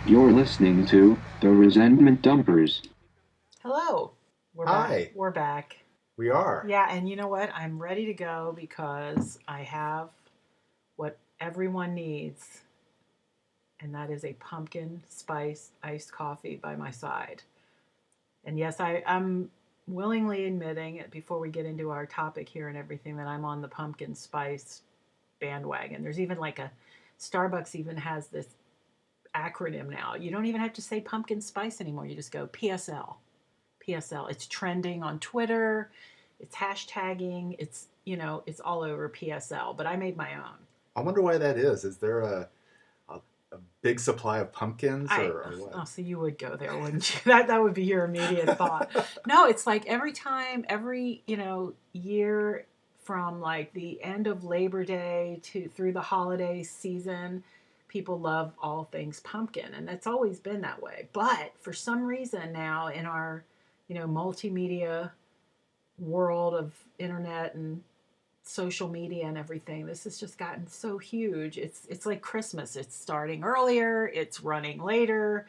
You're listening to The Resentment Dumpers. Hello. We're back. Hi, We're back. we are. Yeah, and you know what? I'm ready to go because I have what everyone needs, and that is a pumpkin spice iced coffee by my side. And yes, I'm willingly admitting it before we get into our topic here and everything that I'm on the pumpkin spice bandwagon. There's even like a Starbucks even has this acronym now. You don't even have to say pumpkin spice anymore. You just go PSL. PSL. It's trending on Twitter. It's hashtagging. It's all over PSL. But I made my own. I wonder why that is. Is there a big supply of pumpkins I or what? oh, so you would go there, wouldn't you? That would be your immediate thought. No, it's like every time, every year from like the end of Labor Day to through the holiday season, people love all things pumpkin, and that's always been that way. But for some reason now in our multimedia world of internet and social media and everything, this has just gotten so huge. It's like Christmas. It's starting earlier, it's running later.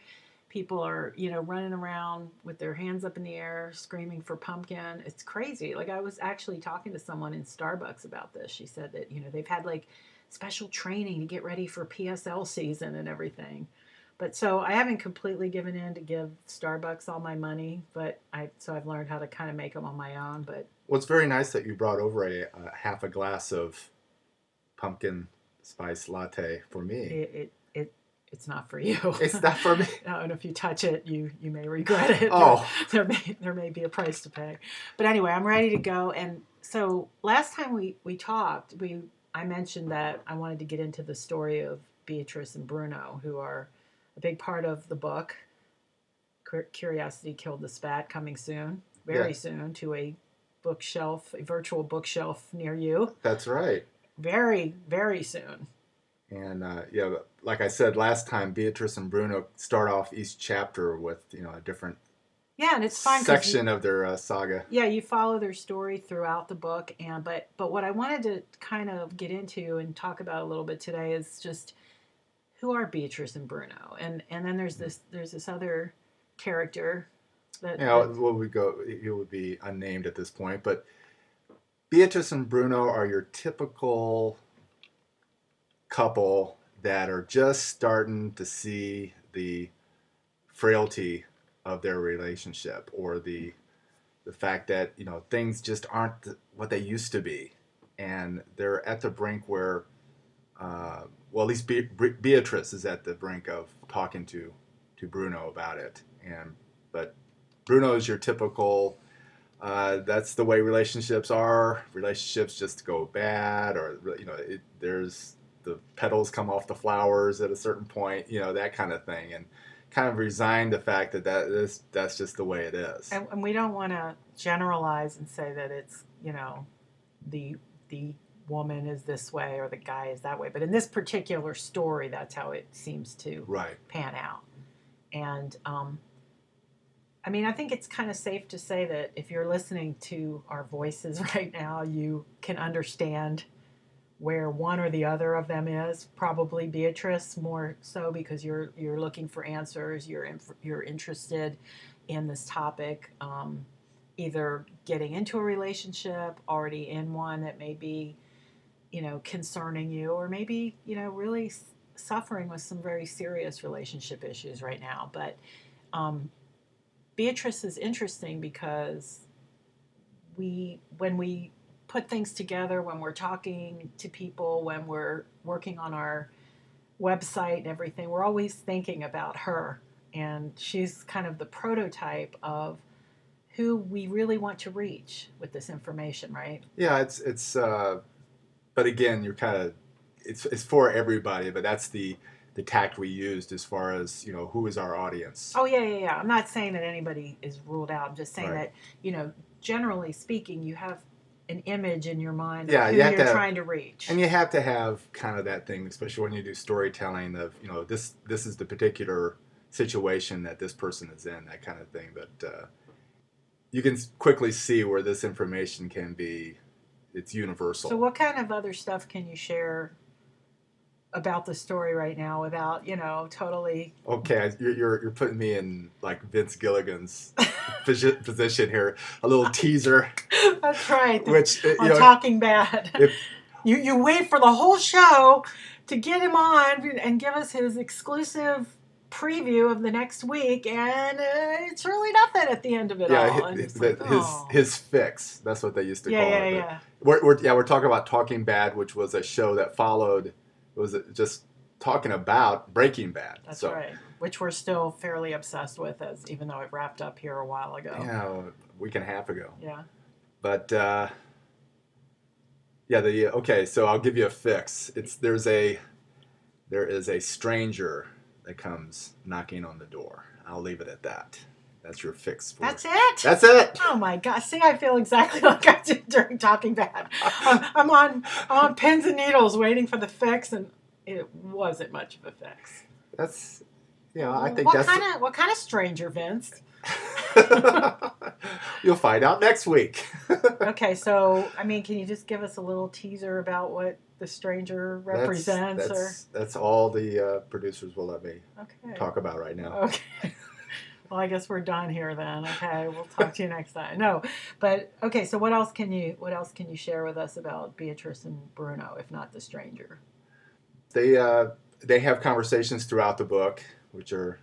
People are, running around with their hands up in the air screaming for pumpkin. It's crazy. Like I was actually talking to someone in Starbucks about this. She said that, they've had like special training to get ready for PSL season and everything. But so I haven't completely given in to give Starbucks all my money, but I've learned how to kind of make them on my own. But Well, it's very nice that you brought over a half a glass of pumpkin spice latte for me. it's not for you. It's not for me. And if you touch it, you may regret it. Oh, There may be a price to pay. But anyway, I'm ready to go. And so last time we talked, I mentioned that I wanted to get into the story of Beatrice and Bruno, who are a big part of the book. Curiosity Killed the Spat, coming soon, yeah, very soon, to a bookshelf, a virtual bookshelf near you. that's right. Very, very soon. And yeah, like I said last time, Beatrice and Bruno start off each chapter with a different Yeah, and it's fun because section of their saga. yeah, you follow their story throughout the book. And but what I wanted to kind of get into and talk about a little bit today is just who are Beatrice and Bruno, and then there's this other character that Well, we go. He would be unnamed at this point, but Beatrice and Bruno are your typical couple that are just starting to see the frailty of their relationship, or the fact that things just aren't what they used to be, and they're at the brink where, well, at least Beatrice is at the brink of talking to Bruno about it, and but Bruno is your typical. That's the way relationships are. Relationships just go bad, or there's the petals come off the flowers at a certain point, that kind of thing, and kind of resign the fact that's just the way it is. and we don't want to generalize and say that it's the the woman is this way or the guy is that way, but in this particular story, that's how it seems to Right. pan out. And I mean, I think it's kind of safe to say that if you're listening to our voices right now, you can understand where one or the other of them is. Probably Beatrice more so because you're looking for answers. You're interested in this topic, either getting into a relationship, already in one that may be concerning you, or maybe really suffering with some very serious relationship issues right now. But um, Beatrice is interesting because when we put things together, when we're talking to people, when we're working on our website and everything, we're always thinking about her. And she's kind of the prototype of who we really want to reach with this information, right? Yeah, it's but again, you're kind of it's for everybody, but that's the tact we used as far as who is our audience. Oh, yeah, yeah, yeah. I'm not saying that anybody is ruled out. I'm just saying Right. that, generally speaking, you have an image in your mind of Yeah, who you have you're to have, trying to reach. and you have to have kind of that thing, especially when you do storytelling of this is the particular situation that this person is in, that kind of thing. But you can quickly see where this information can be, it's So, universal. what kind of other stuff can you share about the story right now without, totally. Okay, you're putting me in like Vince Gilligan's position here. A little teaser, That's right. which On Talking Bad. if You wait for the whole show to get him on and give us his exclusive preview of the next week, and it's really nothing at the end of it all. And it's like, his fix. That's what they used to call it. Yeah. We're talking about Talking Bad, which was a show that followed. Was just talking about Breaking Bad. That's right. Which we're still fairly obsessed with, even though it wrapped up here a while ago. Yeah, a week and a half ago. Yeah. But okay. So I'll give you a fix. There is a stranger that comes knocking on the door. I'll leave it at that. That's your fix. That's it? That's it. Oh my gosh. See, I feel exactly like I did during Talking Bad. I'm on pins and needles waiting for the fix, and it wasn't much of a fix. That's, I think What kind of stranger, Vince? You'll find out next week. Okay, so, can you just give us a little teaser about what the stranger represents? That's all the producers will let me okay. talk about right now. Okay. Well, I guess we're done here then. Okay, we'll talk to you next time. No, but okay. So what else can you share with us about Beatrice and Bruno, if not the stranger? They have conversations throughout the book, which are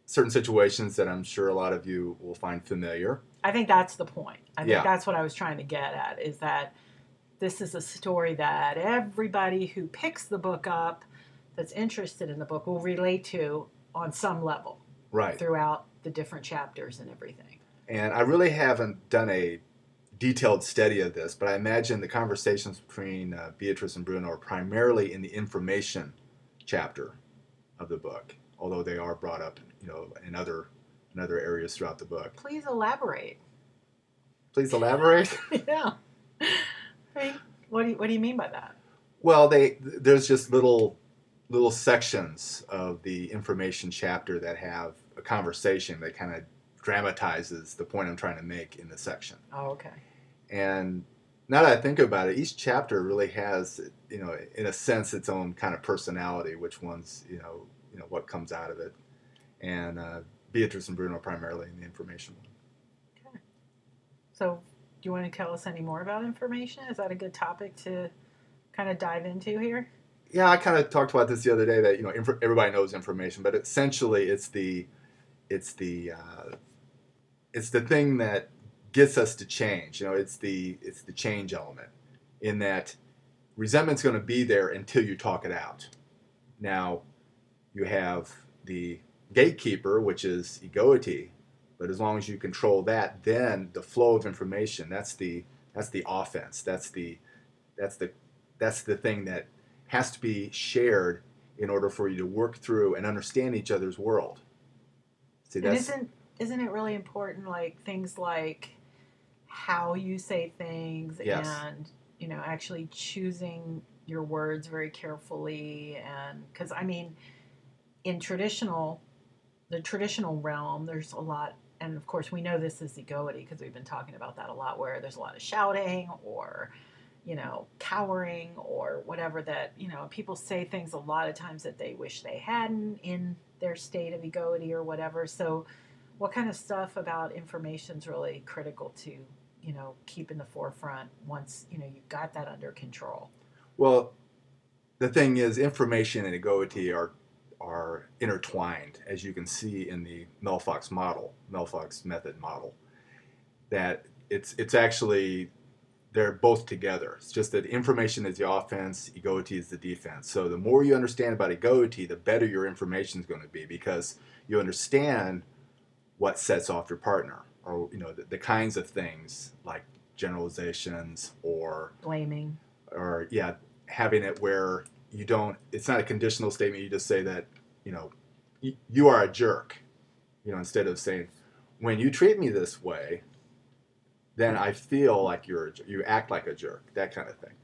certain situations that I'm sure a lot of you will find familiar. I think that's the point. I think that's what I was trying to get at, is that this is a story that everybody who picks the book up, that's interested in the book, will relate to on some level. Right. Throughout the different chapters and everything. And I really haven't done a detailed study of this, but I imagine the conversations between Beatrice and Bruno are primarily in the information chapter of the book, although they are brought up, in other areas throughout the book. Please elaborate. Please elaborate? Yeah. What do you mean by that? Well, there's just little sections of the information chapter that have a conversation that kind of dramatizes the point I'm trying to make in the section. Oh, okay. And now that I think about it, each chapter really has, in a sense, its own kind of personality, which one's, what comes out of it. And Beatrice and Bruno primarily in the information one. Okay. So do you want to tell us any more about information? Is that a good topic to kind of dive into here? Yeah, I kind of talked about this the other day that everybody knows information, but essentially it's the thing that gets us to change. It's the change element, in that resentment's going to be there until you talk it out. Now, you have the gatekeeper, which is egoity, but as long as you control that, then the flow of information, that's the offense. That's the thing that has to be shared in order for you to work through and understand each other's world. See, and isn't it really important, like things like how you say things, yes. and actually choosing your words very carefully, and because in the traditional realm, there's a lot, and of course we know this is egoity because we've been talking about that a lot, where there's a lot of shouting or cowering or whatever, that, people say things a lot of times that they wish they hadn't in their state of egoity or whatever. So what kind of stuff about information is really critical to, keep in the forefront once, you've got that under control? Well, the thing is, information and egoity are intertwined, as you can see in the Melfox Method model, that it's actually, they're both together. It's just that information is the offense, egoity is the defense. So the more you understand about egoity, the better your information is going to be, because you understand what sets off your partner, or the kinds of things like generalizations or blaming, or having it where it's not a conditional statement. You just say that you are a jerk, instead of saying, when you treat me this way, then I feel like you act like a jerk, that kind of thing.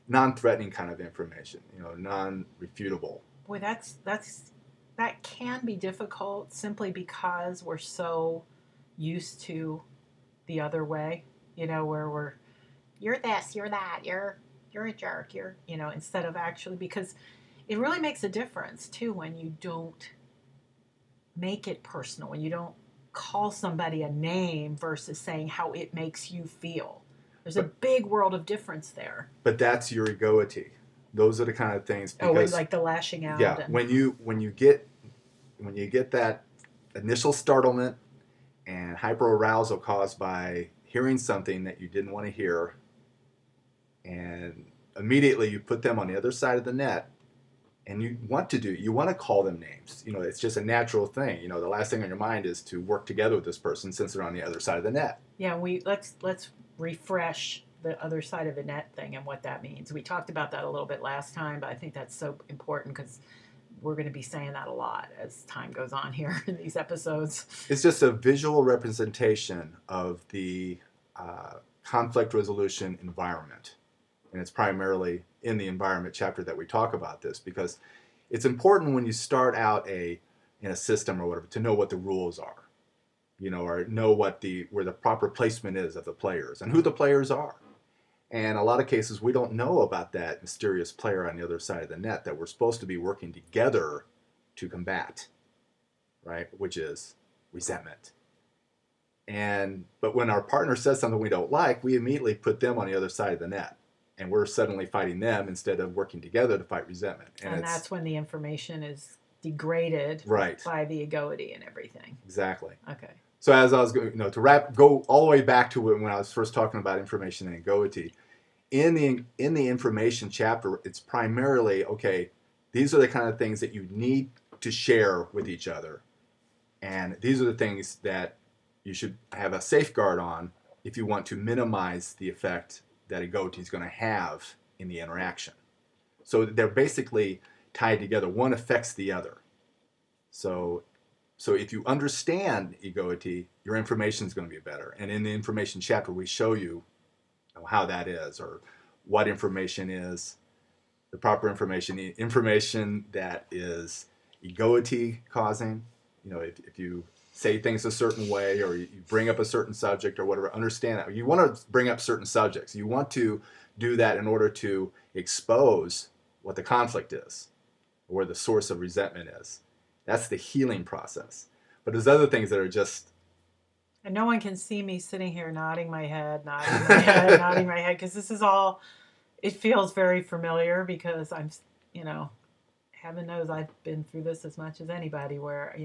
Non-threatening kind of information, non-refutable. Boy, that can be difficult, simply because we're so used to the other way, where you're this, you're that, you're a jerk, instead of actually, because it really makes a difference too when you don't make it personal, when you don't call somebody a name versus saying how it makes you feel. There's a big world of difference there. But that's your egoity. Those are the kind of things Because like the lashing out. Yeah, And, when you get that initial startlement and hyperarousal caused by hearing something that you didn't want to hear, and immediately you put them on the other side of the net, and you want to call them names. It's just a natural thing. The last thing on your mind is to work together with this person since they're on the other side of the net. Yeah, let's refresh the other side of the net thing and what that means. We talked about that a little bit last time, but I think that's so important because we're going to be saying that a lot as time goes on here in these episodes. It's just a visual representation of the conflict resolution environment. And it's primarily in the environment chapter that we talk about this, because it's important when you start out in a system or whatever to know what the rules are, or know where the proper placement is of the players and who the players are. And a lot of cases we don't know about that mysterious player on the other side of the net that we're supposed to be working together to combat, right? Which is resentment. But when our partner says something we don't like, we immediately put them on the other side of the net. And we're suddenly fighting them instead of working together to fight resentment. And that's when the information is degraded by the egoity and everything. Exactly. Okay. So as I was going, go all the way back to when I was first talking about information and egoity, in the information chapter, it's primarily, okay, these are the kind of things that you need to share with each other. And these are the things that you should have a safeguard on if you want to minimize the effect that egoity is going to have in the interaction. So they're basically tied together. One affects the other. So if you understand egoity, your information is going to be better. And in the information chapter, we show you how that is, or what information is the proper information, the information that is egoity causing. If you say things a certain way, or you bring up a certain subject or whatever, understand that. You want to bring up certain subjects. You want to do that in order to expose what the conflict is, or where the source of resentment is. That's the healing process. But there's other things that are just... And no one can see me sitting here nodding my head, nodding my head, because this is all, it feels very familiar because I'm, heaven knows I've been through this as much as anybody where,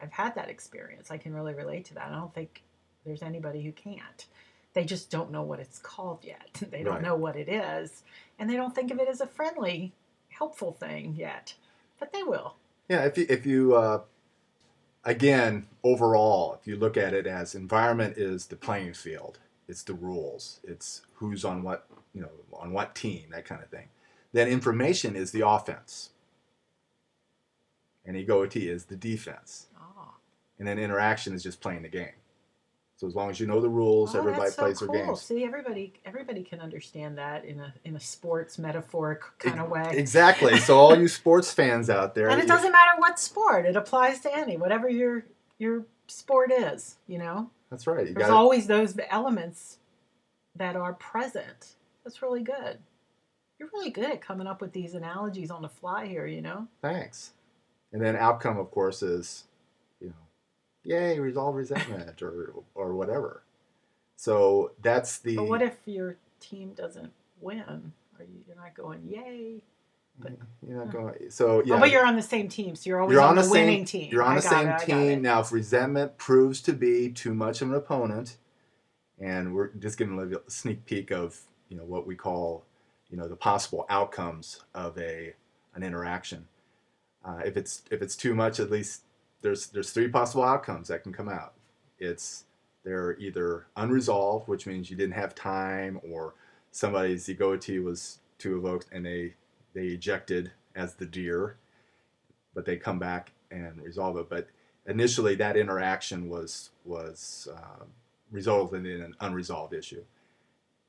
I've had that experience. I can really relate to that. I don't think there's anybody who can't. They just don't know what it's called yet. They don't know what it is. And they don't think of it as a friendly, helpful thing yet. But they will. Yeah, if you again, overall, if you look at it as environment is the playing field, it's the rules, it's who's on what, on what team, that kind of thing. Then information is the offense. And egoity is the defense. Oh. And then interaction is just playing the game. So as long as you know the rules, everybody plays their games. See, everybody can understand that in a sports metaphoric kind of way. Exactly. So all you sports fans out there, and it doesn't matter what sport; it applies to any, whatever your sport is. That's right. There's always those elements that are present. That's really good. You're really good at coming up with these analogies on the fly here. Thanks. And then outcome, of course, is, yay, resolve resentment or whatever. So that's the... But what if your team doesn't win? You're not going, yay? But, you're not going... So, yeah. Oh, but you're on the same team, so you're always on the winning team. You're on the same team. Now, if resentment proves to be too much of an opponent, and we're just giving a sneak peek of, what we call, the possible outcomes of an interaction. If it's too much, at least there's three possible outcomes that can come out. They're either unresolved, which means you didn't have time, or somebody's egoity was too evoked and they ejected as the deer, but they come back and resolve it. But initially, that interaction was resulted in an unresolved issue.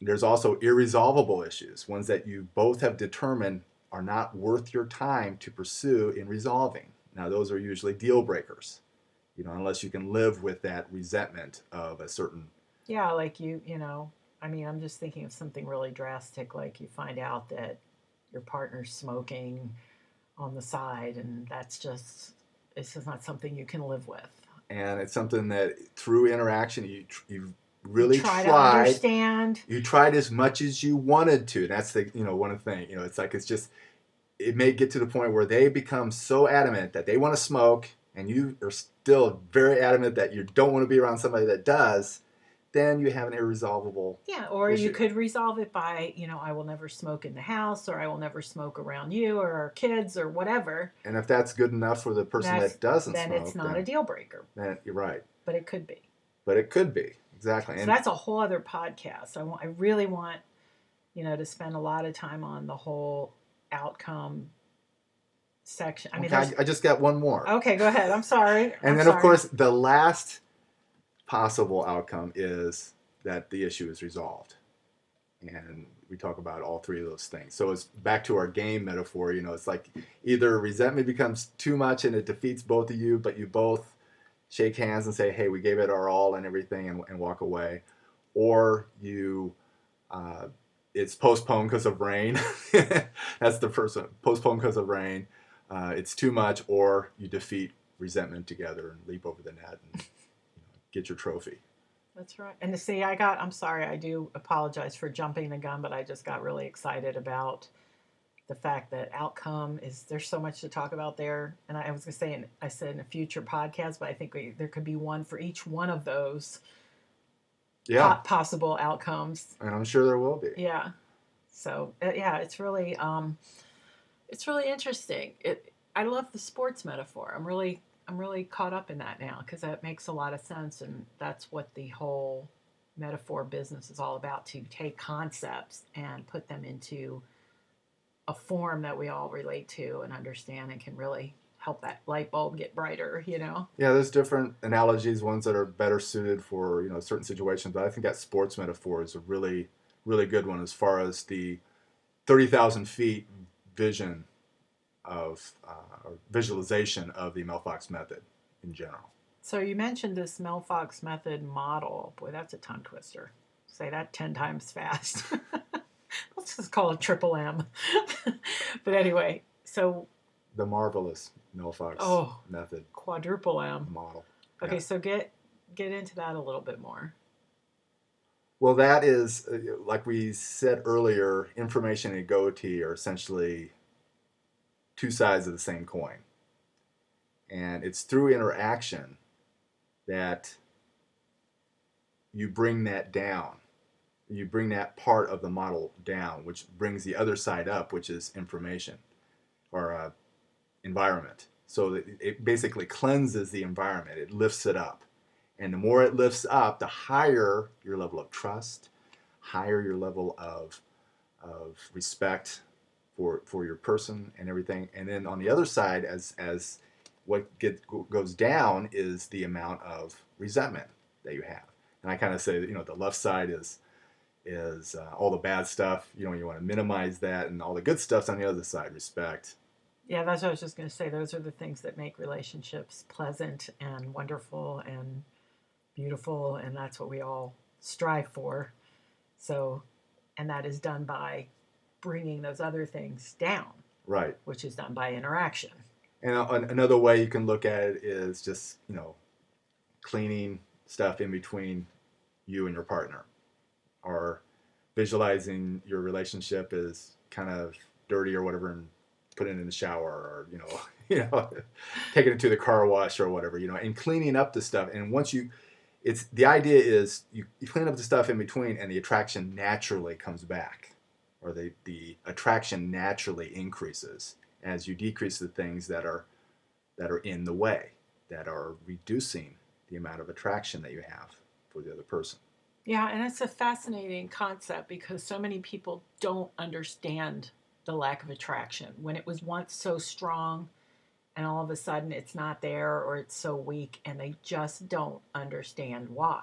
There's also irresolvable issues, ones that you both have determined are not worth your time to pursue in resolving. Now, those are usually deal breakers, unless you can live with that resentment of a certain... Yeah, like I'm just thinking of something really drastic, like you find out that your partner's smoking on the side, and it's just not something you can live with. And it's something that through interaction you really Try to tried. understand. You tried as much as you wanted to. That's the one of the things. It's like it may get to the point where they become so adamant that they want to smoke, and you are still very adamant that you don't want to be around somebody that does. Then you have an irresolvable Or issue. you could resolve it by, I will never smoke in the house, or I will never smoke around you or our kids or whatever. And if that's good enough for the person that doesn't then smoke, it's not a deal breaker. Then you're right. But it could be. Exactly. So that's a whole other podcast. I really want, to spend a lot of time on the whole outcome section. I just got one more. Okay, go ahead. I'm sorry. Of course, the last possible outcome is that the issue is resolved. And we talk about all three of those things. So it's back to our game metaphor. It's like either resentment becomes too much and it defeats both of you, but you both shake hands and say, hey, we gave it our all and everything, and walk away. Or it's postponed because of rain. That's the first one. Postponed because of rain. It's too much, or you defeat resentment together and leap over the net and get your trophy. That's right. And to see, I'm sorry, I do apologize for jumping the gun, but I just got really excited about the fact that there's so much to talk about there. And I was going to say, I said in a future podcast, but I think there could be one for each one of those possible outcomes. And I'm sure there will be. Yeah. So, it's really interesting. I love the sports metaphor. I'm really caught up in that now because that makes a lot of sense, and that's what the whole metaphor business is all about, to take concepts and put them into a form that we all relate to and understand and can really help that light bulb get brighter, Yeah, there's different analogies, ones that are better suited for, certain situations, but I think that sports metaphor is a really, really good one as far as the 30,000 feet vision of or visualization of the Melfox Method in general. So you mentioned this Melfox Method model. Boy, that's a tongue twister. Say that 10 times fast. Let's just call it triple M. But anyway, so... The marvelous Melfox Method. Quadruple M. Model. Okay, so get into that a little bit more. Well, that is, like we said earlier, information and go-to are essentially two sides of the same coin. And it's through interaction that you bring that down. You bring that part of the model down, which brings the other side up, which is information or environment. So it basically cleanses the environment. It lifts it up. And the more it lifts up, the higher your level of trust, higher your level of respect for your person and everything. And then on the other side, as what goes down is the amount of resentment that you have. And I kind of say that, the left side is all the bad stuff. You want to minimize that, and all the good stuff's on the other side, respect. Yeah, that's what I was just going to say. Those are the things that make relationships pleasant and wonderful and beautiful, and that's what we all strive for. So, and that is done by bringing those other things down. Right. Which is done by interaction. And another way you can look at it is just, cleaning stuff in between you and your partner, or visualizing your relationship as kind of dirty or whatever and putting it in the shower, or, taking it to the car wash or whatever, and cleaning up the stuff. And once the idea is you clean up the stuff in between, and the attraction naturally comes back, or the attraction naturally increases as you decrease the things that are in the way, that are reducing the amount of attraction that you have for the other person. Yeah, and it's a fascinating concept because so many people don't understand the lack of attraction. When it was once so strong and all of a sudden it's not there, or it's so weak, and they just don't understand why.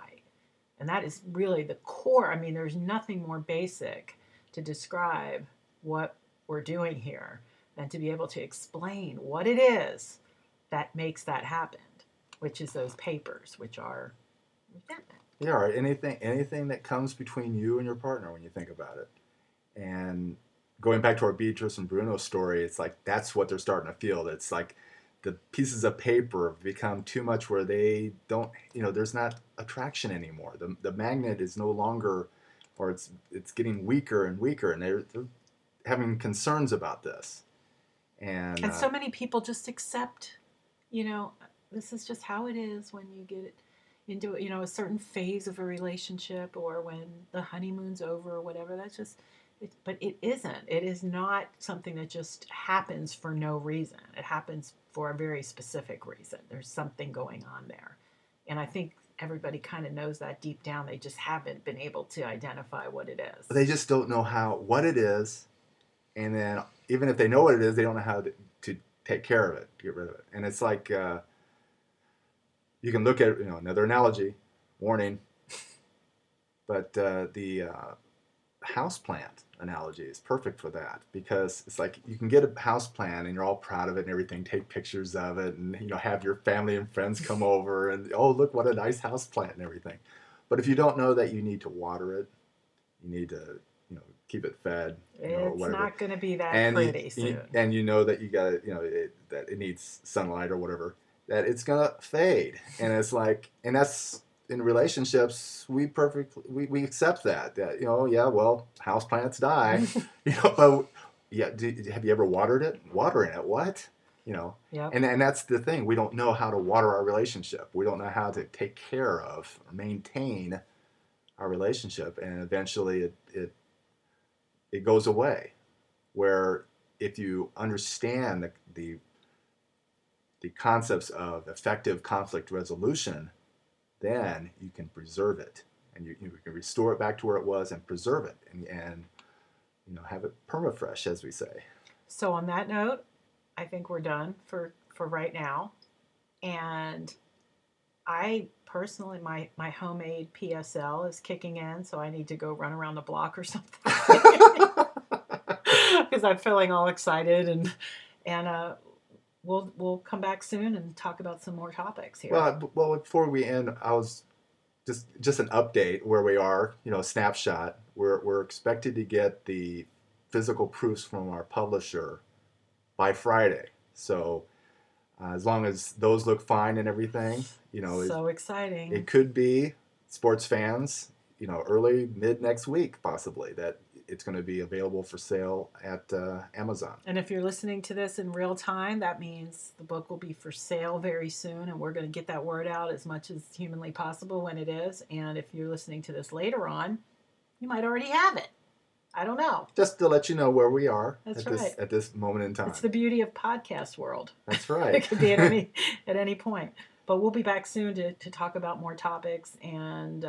And that is really the core. I mean, there's nothing more basic to describe what we're doing here than to be able to explain what it is that makes that happen, which is those papers, which are resentment. Yeah, or anything that comes between you and your partner when you think about it. And going back to our Beatrice and Bruno story, it's like that's what they're starting to feel. It's like the pieces of paper have become too much where they don't, there's not attraction anymore. The magnet is no longer, or it's getting weaker and weaker, and they're having concerns about this. And so many people just accept, this is just how it is when you get into, a certain phase of a relationship, or when the honeymoon's over or whatever. That's just, but it isn't. It is not something that just happens for no reason. It happens for a very specific reason. There's something going on there. And I think everybody kind of knows that deep down. They just haven't been able to identify what it is. They just don't know what it is. And then even if they know what it is, they don't know how to take care of it, to get rid of it. And it's like, you can look at, another analogy, warning, but the houseplant analogy is perfect for that, because it's like you can get a houseplant and you're all proud of it and everything, take pictures of it, and have your family and friends come over and, oh, look what a nice houseplant and everything. But if you don't know that you need to water it, you need to keep it fed. It's not going to be that pretty soon. And that you got that it needs sunlight or whatever, that it's going to fade. And it's like, and that's in relationships, we accept that houseplants die, but yeah, have you ever watered it? Watering it, what? Yep. And that's the thing. We don't know how to water our relationship. We don't know how to take care of or maintain our relationship, and eventually it goes away. Where if you understand the concepts of effective conflict resolution, then you can preserve it, and you can restore it back to where it was and preserve it, and have it permafresh, as we say. So on that note, I think we're done for right now. And I personally, my homemade PSL is kicking in, so I need to go run around the block or something because I'm feeling all excited, and we'll come back soon and talk about some more topics here. Well, before we end, I was just an update where we are. Snapshot. We're expected to get the physical proofs from our publisher by Friday. So as long as those look fine and everything, so exciting. It could be sports fans, early mid next week possibly, that it's going to be available for sale at Amazon. And if you're listening to this in real time, that means the book will be for sale very soon, and we're going to get that word out as much as humanly possible when it is. And if you're listening to this later on, you might already have it. I don't know. Just to let you know where we are at this moment in time. It's the beauty of podcast world. That's right. It could be at any point. But we'll be back soon to talk about more topics, and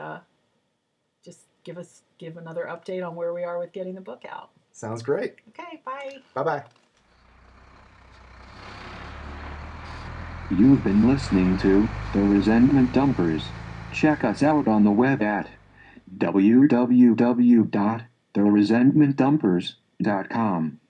just give another update on where we are with getting the book out. Sounds great. Okay, bye. Bye-bye. You've been listening to The Resentment Dumpers. Check us out on the web at www.theresentmentdumpers.com.